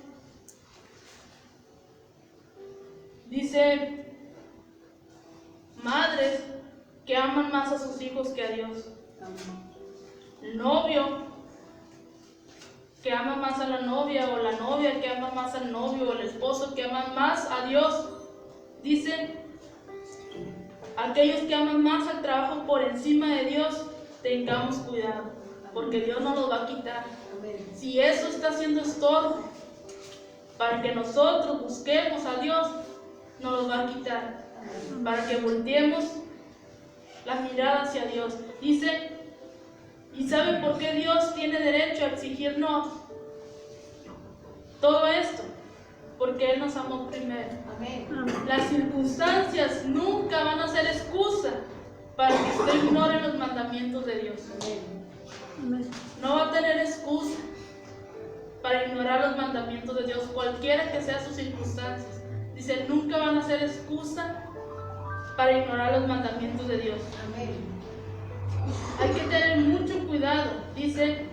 Dice, madres que aman más a sus hijos que a Dios. El novio que ama más a la novia, o la novia que ama más al novio, o el esposo que ama más a Dios. Dice, aquellos que aman más al trabajo por encima de Dios, tengamos cuidado, porque Dios no los va a quitar. Si eso está haciendo estorbo para que nosotros busquemos a Dios, nos los va a quitar, para que volteemos la mirada hacia Dios. Dice, ¿y sabe por qué Dios tiene derecho a exigirnos todo esto? Porque Él nos amó primero. Las circunstancias nunca van a ser excusa para que usted ignore los mandamientos de Dios. No va a tener excusa para ignorar los mandamientos de Dios, cualquiera que sean sus circunstancias. Dice, nunca van a ser excusa para ignorar los mandamientos de Dios. Hay que tener mucho cuidado, dice,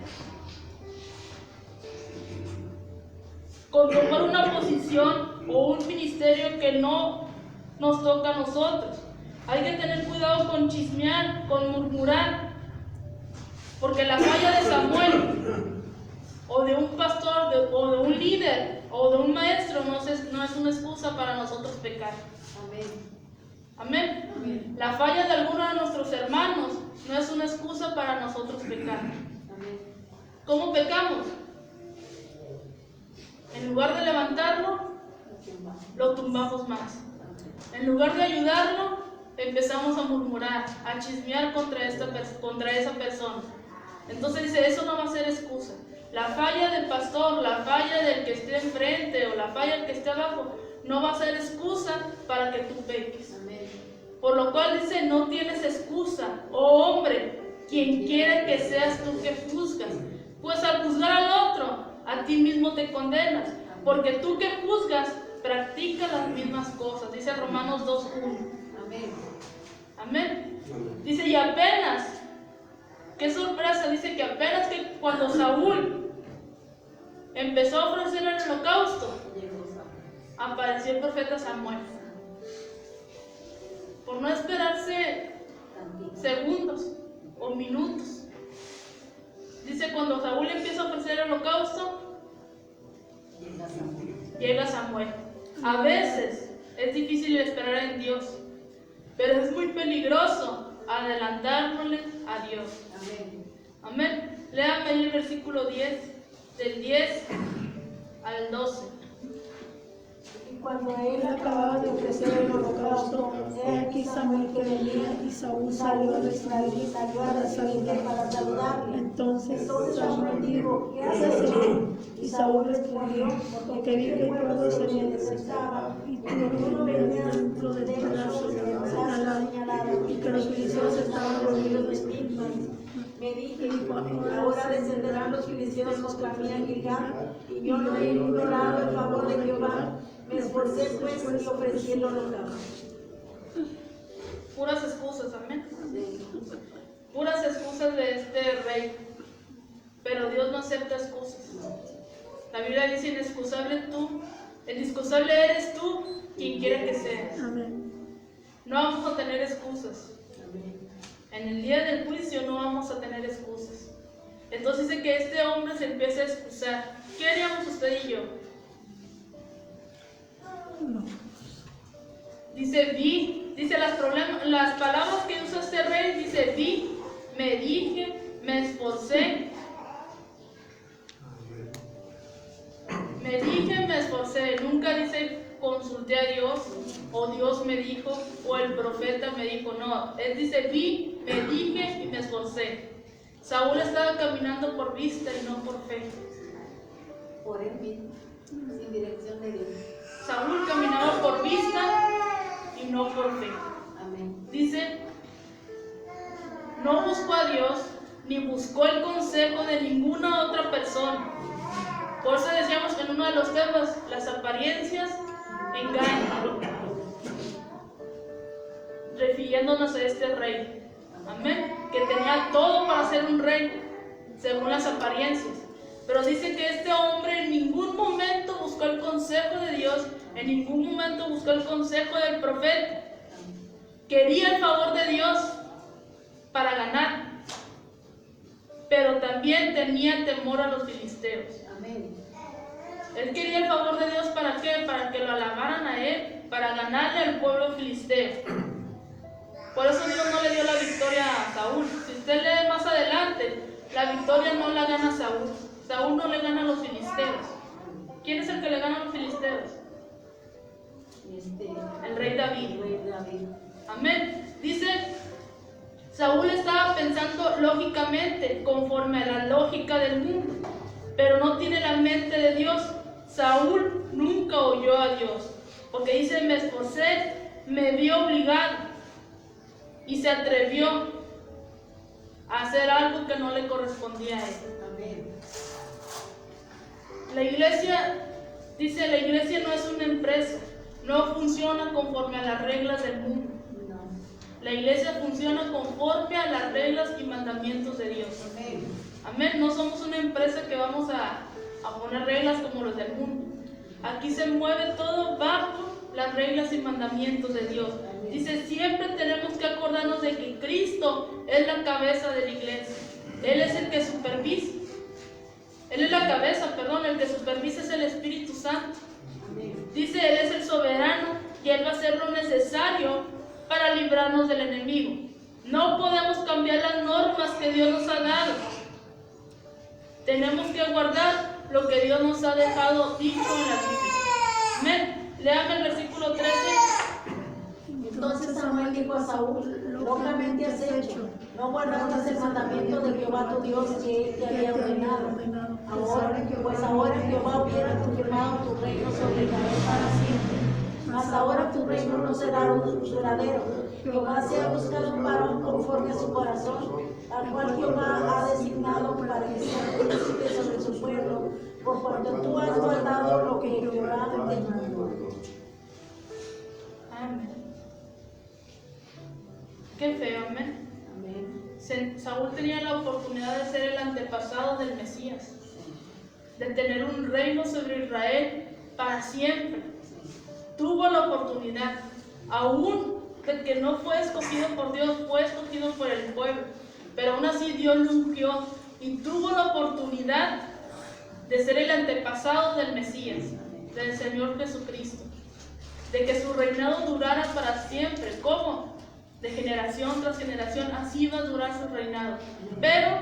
con tomar una posición o un ministerio que no nos toca a nosotros. Hay que tener cuidado con chismear, con murmurar, porque la falla de Samuel, o de un pastor, o de un líder, o de un maestro, no es una excusa para nosotros pecar. Amén. La falla de alguno de nuestros hermanos no es una excusa para nosotros pecar. ¿Cómo pecamos? En lugar de levantarlo, lo tumbamos más. En lugar de ayudarlo, empezamos a murmurar, a chismear contra esa persona. Entonces dice, eso no va a ser excusa. La falla del pastor, la falla del que esté enfrente o la falla del que esté abajo, no va a ser excusa para que tú peques. Por lo cual dice, no tienes excusa, oh hombre, quien quiere que seas tú que juzgas. Pues al juzgar al otro, a ti mismo te condenas, porque tú que juzgas, practica las mismas cosas. Dice Romanos 2:1. Amén. Amén. Dice, y apenas, qué sorpresa, dice que apenas que cuando Saúl empezó a ofrecer el holocausto, apareció el profeta Samuel. Por no esperarse segundos o minutos. Dice, cuando Saúl empieza a ofrecer el holocausto, llega Samuel. A veces es difícil esperar en Dios, pero es muy peligroso adelantárnosle a Dios. Amén. Amén. Léame el versículo 10, del 10 al 12. Y cuando Él él acababa de ofrecer el holocausto, he aquí Samuel que venía, y Saúl salió al Israel para saludarle. Entonces Samuel dijo, ¿qué has hecho? Y Saúl respondió, porque vi que el pueblo se me desertaba, y tú no venías dentro del pedazo señalado, y que los filisteos estaban reunidos de espíritu. Me dije, ahora descenderán los filisteos contra mí en Gilgal, y yo no he ignorado el favor de Jehová. Me esforcé pues y ofrecí el holocausto. Puras excusas, amén. Puras excusas de este rey. Pero Dios no acepta excusas. La Biblia dice, inexcusable eres tú quien quiera que seas. Amén. No vamos a tener excusas. En el día del juicio no vamos a tener excusas. Entonces dice que este hombre se empieza a excusar. ¿Qué haríamos usted y yo? No. Dice dice las palabras que usa este rey, dice vi, me dije, me esforcé. Me dije, me esforcé. Nunca dice consulté a Dios, o Dios me dijo, o el profeta me dijo. No, él dice vi, me dije y me esforcé. Saúl estaba caminando por vista y no por fe. Por él mismo, sin dirección de Dios. Saúl caminaba por vista y no por fe. Amén. Dice, no buscó a Dios ni buscó el consejo de ninguna otra persona. Por eso decíamos en uno de los temas, las apariencias engañan. Refiriéndonos a este rey. Amén. Que tenía todo para ser un rey, según las apariencias. Pero dice que este hombre en ningún momento buscó el consejo de Dios, en ningún momento buscó el consejo del profeta. Quería el favor de Dios para ganar, pero también tenía temor a los filisteos. Amén. Él quería el favor de Dios, ¿para qué? Para que lo alabaran a él, para ganarle al pueblo filisteo. Por eso Dios no le dio la victoria a Saúl. Si usted lee más adelante, la victoria no la gana Saúl. Saúl no le gana a los filisteos. ¿Quién es el que le gana a los filisteos? El rey David. Amén. Dice, Saúl estaba pensando lógicamente, conforme a la lógica del mundo, pero no tiene la mente de Dios. Saúl nunca oyó a Dios, porque dice, me esforcé, me vi obligado y se atrevió a hacer algo que no le correspondía a él. Amén. La iglesia, dice, la iglesia no es una empresa, no funciona conforme a las reglas del mundo. No. La iglesia funciona conforme a las reglas y mandamientos de Dios. Amén. Amén. No somos una empresa que vamos a poner reglas como los del mundo. Aquí se mueve todo bajo las reglas y mandamientos de Dios. Dice, siempre tenemos que acordarnos de que Cristo es la cabeza de la iglesia. Él es el que supervisa. Él es la cabeza, perdón, el que supervisa es el Espíritu Santo. Amén. Dice, Él es el soberano y Él va a hacer lo necesario para librarnos del enemigo. No podemos cambiar las normas que Dios nos ha dado. Tenemos que guardar lo que Dios nos ha dejado dicho en la Biblia. Amén. Léame el versículo 13. Entonces Samuel dijo a Saúl, locamente has hecho, no guardaste el mandamiento de Jehová tu Dios que él te había ordenado. Ahora Jehová hubiera confirmado tu reino sobre Israel para siempre. Mas ahora tu reino no será duradero. Jehová se ha buscado un varón conforme a su corazón, al cual Jehová ha designado para que sea príncipe sobre su pueblo, por cuanto tú has guardado lo que Jehová te mandó. Qué feo, amén. Saúl tenía la oportunidad de ser el antepasado del Mesías, de tener un reino sobre Israel para siempre. Tuvo la oportunidad, aún de que no fue escogido por Dios, fue escogido por el pueblo, pero aún así Dios lo ungió y tuvo la oportunidad de ser el antepasado del Mesías, del Señor Jesucristo, de que su reinado durara para siempre. ¿Cómo? De generación tras generación, así va a durar su reinado. Pero,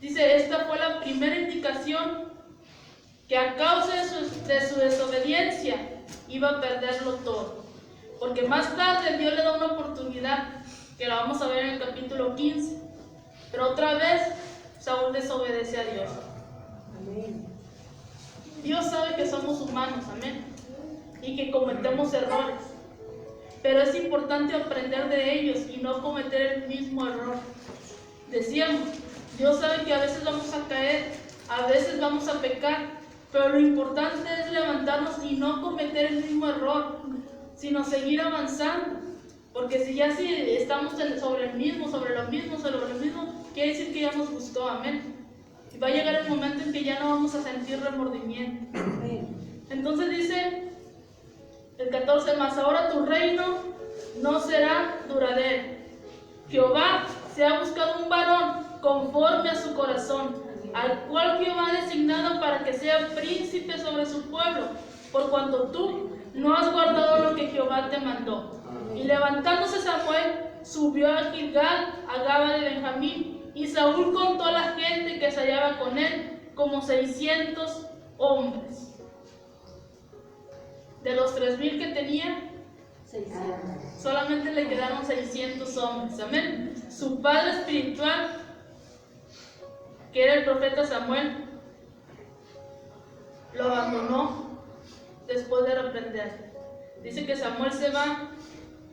dice, esta fue la primera indicación que a causa de su desobediencia iba a perderlo todo. Porque más tarde Dios le da una oportunidad, que la vamos a ver en el capítulo 15. Pero otra vez Saúl desobedece a Dios. Amén. Dios sabe que somos humanos, amén, y que cometemos errores. Pero es importante aprender de ellos y no cometer el mismo error. Decíamos, Dios sabe que a veces vamos a caer, a veces vamos a pecar, pero lo importante es levantarnos y no cometer el mismo error, sino seguir avanzando. Porque si estamos sobre lo mismo, quiere decir que ya nos gustó, amén. Y va a llegar el momento en que ya no vamos a sentir remordimiento. Entonces dice el 14, mas ahora tu reino no será duradero. Jehová se ha buscado un varón conforme a su corazón, al cual Jehová ha designado para que sea príncipe sobre su pueblo, por cuanto tú no has guardado lo que Jehová te mandó. Y levantándose Samuel, subió a Gilgal, a Gaba de Benjamín, y Saúl contó a la gente que se hallaba con él, como 600 hombres. De los 3,000 que tenía, solamente le quedaron 600 hombres. Amén. Su padre espiritual, que era el profeta Samuel, lo abandonó después de reprender. Dice que Samuel se va,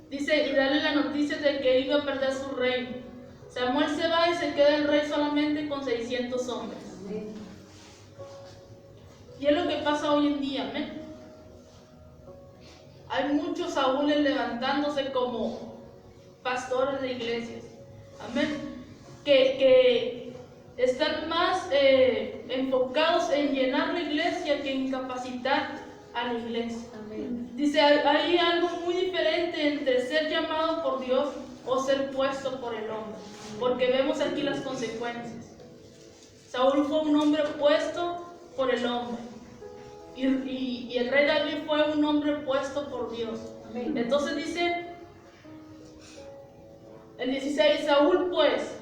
dice, y darle la noticia de que iba a perder su reino. Samuel se va y se queda el rey solamente con 600 hombres. Y es lo que pasa hoy en día, amén. Hay muchos Saúles levantándose como pastores de iglesias, amén, que están más enfocados en llenar la iglesia que en capacitar a la iglesia. Amén. Dice, hay algo muy diferente entre ser llamado por Dios o ser puesto por el hombre, porque vemos aquí las consecuencias. Saúl fue un hombre puesto por el hombre. Y el rey David fue un hombre puesto por Dios. Amén. Entonces dice el 16, Saúl pues,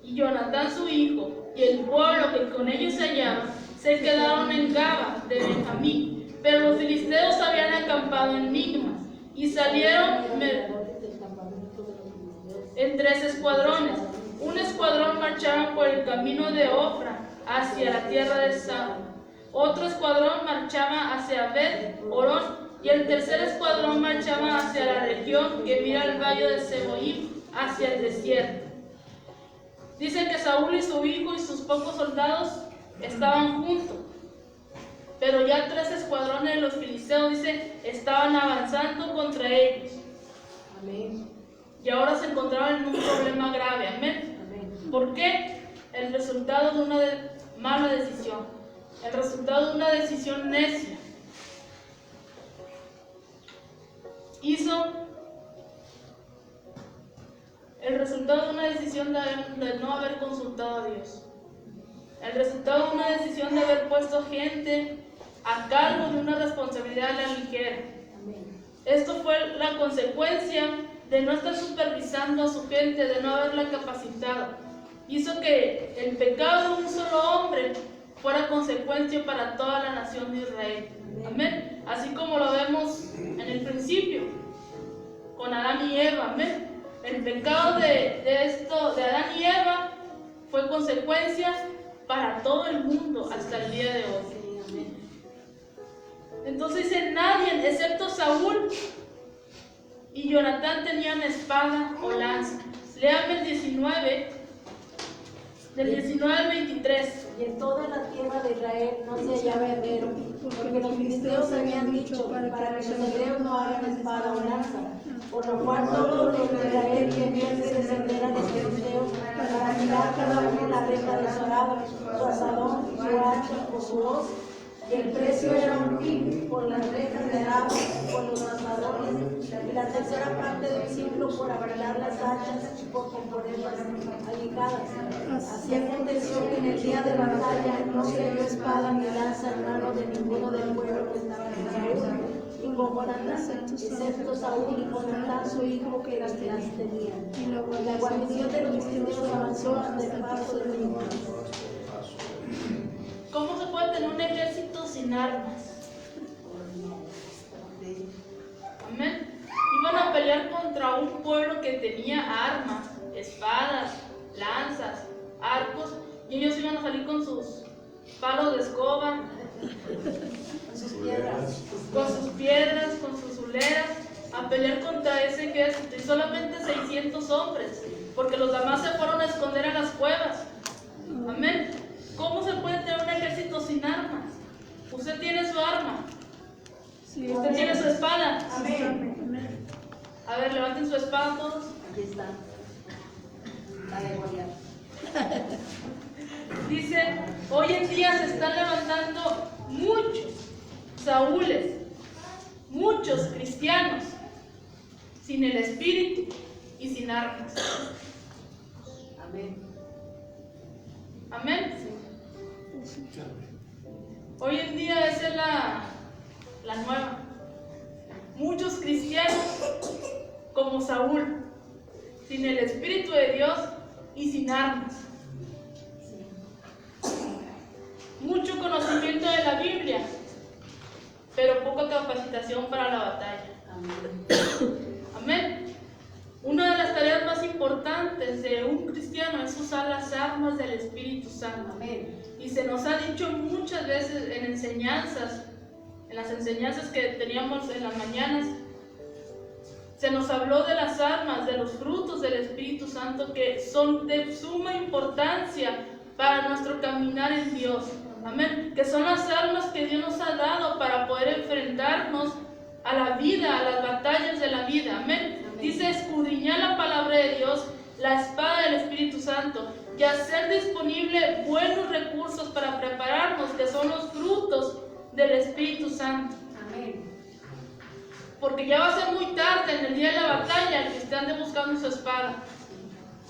y Jonatán su hijo, y el pueblo que con ellos se hallaba, se quedaron en Gaba de Benjamín. Pero los filisteos habían acampado en Migmas, y salieron en 3 escuadrones. Un escuadrón marchaba por el camino de Ofra hacia la tierra de Saúl. Otro escuadrón marchaba hacia Bet-Horón, y el tercer escuadrón marchaba hacia la región que mira el valle de Seboim, hacia el desierto. Dice que Saúl y su hijo y sus pocos soldados estaban juntos, pero ya 3 escuadrones de los filisteos, dice, estaban avanzando contra ellos. Amén. Y ahora se encontraban en un problema grave, amén. Amén. ¿Por qué? El resultado de una mala decisión. El resultado de una decisión necia el resultado de una decisión de no haber consultado a Dios, el resultado de una decisión de haber puesto gente a cargo de una responsabilidad a la ligera. Esto fue la consecuencia de no estar supervisando a su gente, de no haberla capacitado. Hizo que el pecado de un solo hombre fuera consecuencia para toda la nación de Israel. Amén. Así como lo vemos en el principio, con Adán y Eva. Amén. El pecado de Adán y Eva fue consecuencia para todo el mundo hasta el día de hoy. Entonces dice, nadie excepto Saúl y Jonatán tenían espada o lanza. Léame el 19, del 19 al 23. y en toda la tierra de Israel no se hallaba herrero, porque los filisteos habían dicho, para que los hebreos no hagan espada o lanza, por lo cual todos los de Israel tenían que descender a los filisteos para afilar cada uno la reja de su arado, su asadón, su hacha o su hoz, y el precio era un pin por las rejas de arado, por los asadones, y la tercera parte del ciclo por afilar las hachas y por componer las alicadas. Así aconteció que en el día de la batalla no se halló espada ni lanza en mano de ninguno del pueblo que estaba en Saúl, y con Jonatán, excepto Saúl y Jonatán su hijo que las tenían. Y la guarnición de los filisteos avanzó hasta el paso de Jordán. ¿Cómo se puede tener un ejército sin armas? Amén. Iban a pelear contra un pueblo que tenía armas, espadas, lanzas, arcos, y ellos iban a salir con sus palos de escoba, con sus piedras, con sus huleras, a pelear contra ese ejército, y solamente 600 hombres, porque los demás se fueron a esconder a las cuevas. Amén. ¿Cómo se puede tener un ejército sin armas? Usted tiene su arma. Sí, Usted tiene su espada. Amén. A ver, levanten su espada todos. Aquí está. La de Goliat. Dice, hoy en día se están levantando muchos Saúles, muchos cristianos, sin el espíritu y sin armas. Amén. Amén. Hoy en día esa es la nueva. Muchos cristianos como Saúl, sin el Espíritu de Dios y sin armas. Mucho conocimiento de la Biblia, pero poca capacitación para la batalla. Amén. Una de las tareas más importantes de un cristiano es usar las armas del Espíritu Santo. Amén. Y se nos ha dicho muchas veces en las enseñanzas que teníamos en las mañanas, se nos habló de las armas, de los frutos del Espíritu Santo que son de suma importancia para nuestro caminar en Dios. Amén. Que son las armas que Dios nos ha dado para poder enfrentarnos a la vida, a las batallas de la vida. Amén. Dice, escudriñar la palabra de Dios, la espada del Espíritu Santo, y hacer disponible buenos recursos para prepararnos, que son los frutos del Espíritu Santo. Amén. Porque ya va a ser muy tarde en el día de la batalla el que usted ande buscando su espada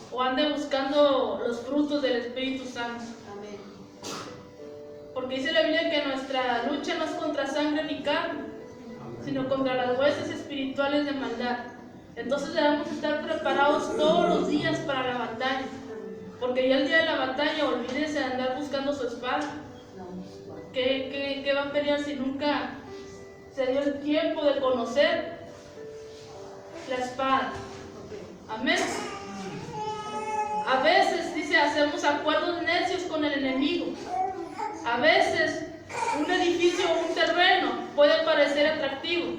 o ande buscando los frutos del Espíritu Santo. Amén. Porque dice la Biblia que nuestra lucha no es contra sangre ni carne, sino contra las huestes espirituales de maldad. Entonces debemos estar preparados todos los días para la batalla. Porque ya el día de la batalla, olvídese de andar buscando su espada. ¿Qué va a pelear si nunca se dio el tiempo de conocer la espada? Amén. A veces, dice, hacemos acuerdos necios con el enemigo. A veces, un edificio o un terreno puede parecer atractivo,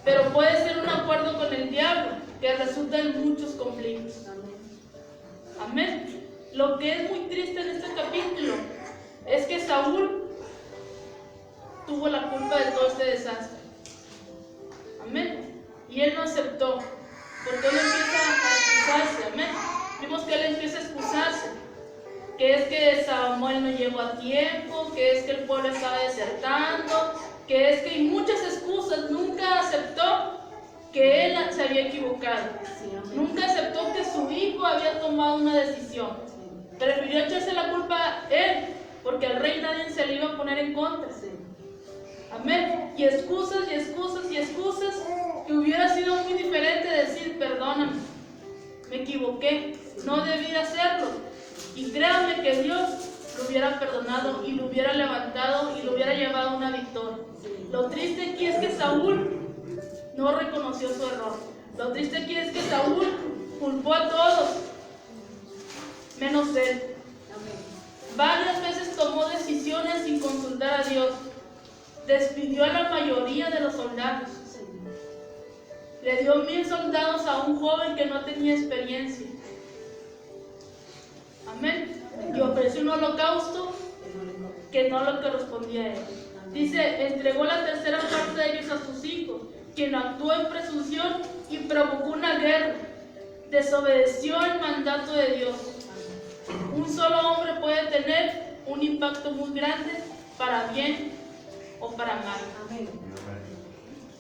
pero puede ser un acuerdo con el diablo que resulta en muchos conflictos. Amén. Lo que es muy triste en este capítulo es que Saúl tuvo la culpa de todo este desastre. Amén. Y él no aceptó, porque él empieza a excusarse. Amén. Vimos que él empieza a excusarse, que es que Samuel no llegó a tiempo, que es que el pueblo estaba desertando, que es que hay muchas excusas. Nunca aceptó que él se había equivocado. Nunca aceptó que su hijo había tomado una decisión. Prefirió echarse la culpa a él, porque al rey nadie se le iba a poner en contra. Amén. Y excusas y excusas y excusas, que hubiera sido muy diferente decir, perdóname, me equivoqué, no debí hacerlo. Y créanme que Dios lo hubiera perdonado y lo hubiera levantado y lo hubiera llevado a una victoria. Lo triste aquí es que Saúl no reconoció su error. Lo triste aquí es que Saúl culpó a todos, menos él. Varias veces tomó decisiones sin consultar a Dios. Despidió a la mayoría de los soldados. Le dio 1000 soldados a un joven que no tenía experiencia. Amén. y ofreció un holocausto que no le correspondía a él. Dice, entregó la tercera parte de ellos a sus hijos, quien actuó en presunción y provocó una guerra, desobedeció el mandato de Dios. Un solo hombre puede tener un impacto muy grande para bien o para mal.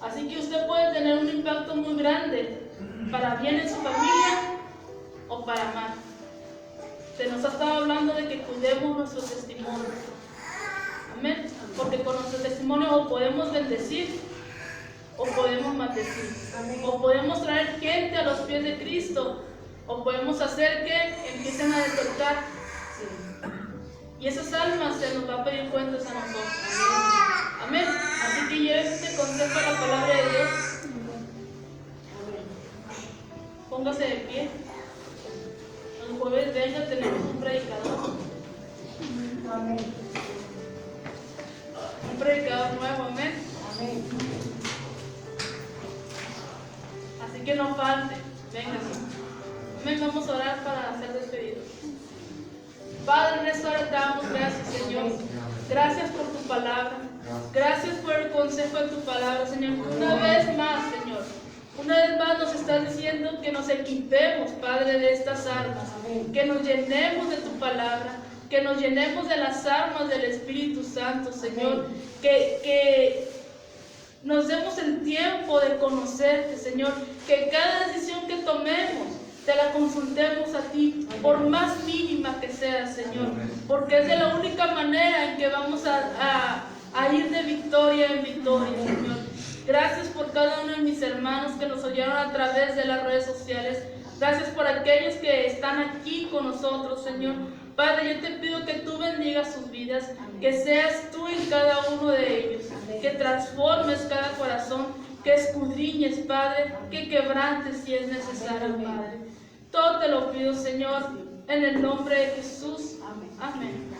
Así que usted puede tener un impacto muy grande para bien en su familia o para mal. Se nos ha estado hablando de que cuidemos nuestro testimonio. Amén. Porque con nuestro testimonio o podemos bendecir o podemos maldecir. O podemos traer gente a los pies de Cristo o podemos hacer que empiecen a detectar. Y esas almas se nos va a pedir cuentas a nosotros. Amén. Así que lleven este consejo a la palabra de Dios. Póngase de pie. El jueves venga, tenemos un predicador. Un predicador nuevo, amén. Así que no falte, venga. Amén, vamos a orar para ser despedidos. Padre, en esta hora te damos gracias, Señor. Gracias por tu palabra. Gracias por el consejo de tu palabra, Señor. Una vez más, Señor. Una vez más nos estás diciendo que nos equipemos, Padre, de estas armas. Que nos llenemos de tu palabra. Que nos llenemos de las armas del Espíritu Santo, Señor. Que nos demos el tiempo de conocerte, Señor. Que cada decisión que tomemos te la consultemos a ti, por más mínima que sea, Señor. Porque es de la única manera en que vamos a ir de victoria en victoria, Señor. Gracias por cada uno de mis hermanos que nos oyeron a través de las redes sociales. Gracias por aquellos que están aquí con nosotros, Señor. Padre, yo te pido que tú bendigas sus vidas, que seas tú en cada uno de ellos, que transformes cada corazón, que escudriñes, Padre, que quebrantes si es necesario, Padre. Todo te lo pido, Señor, en el nombre de Jesús. Amén.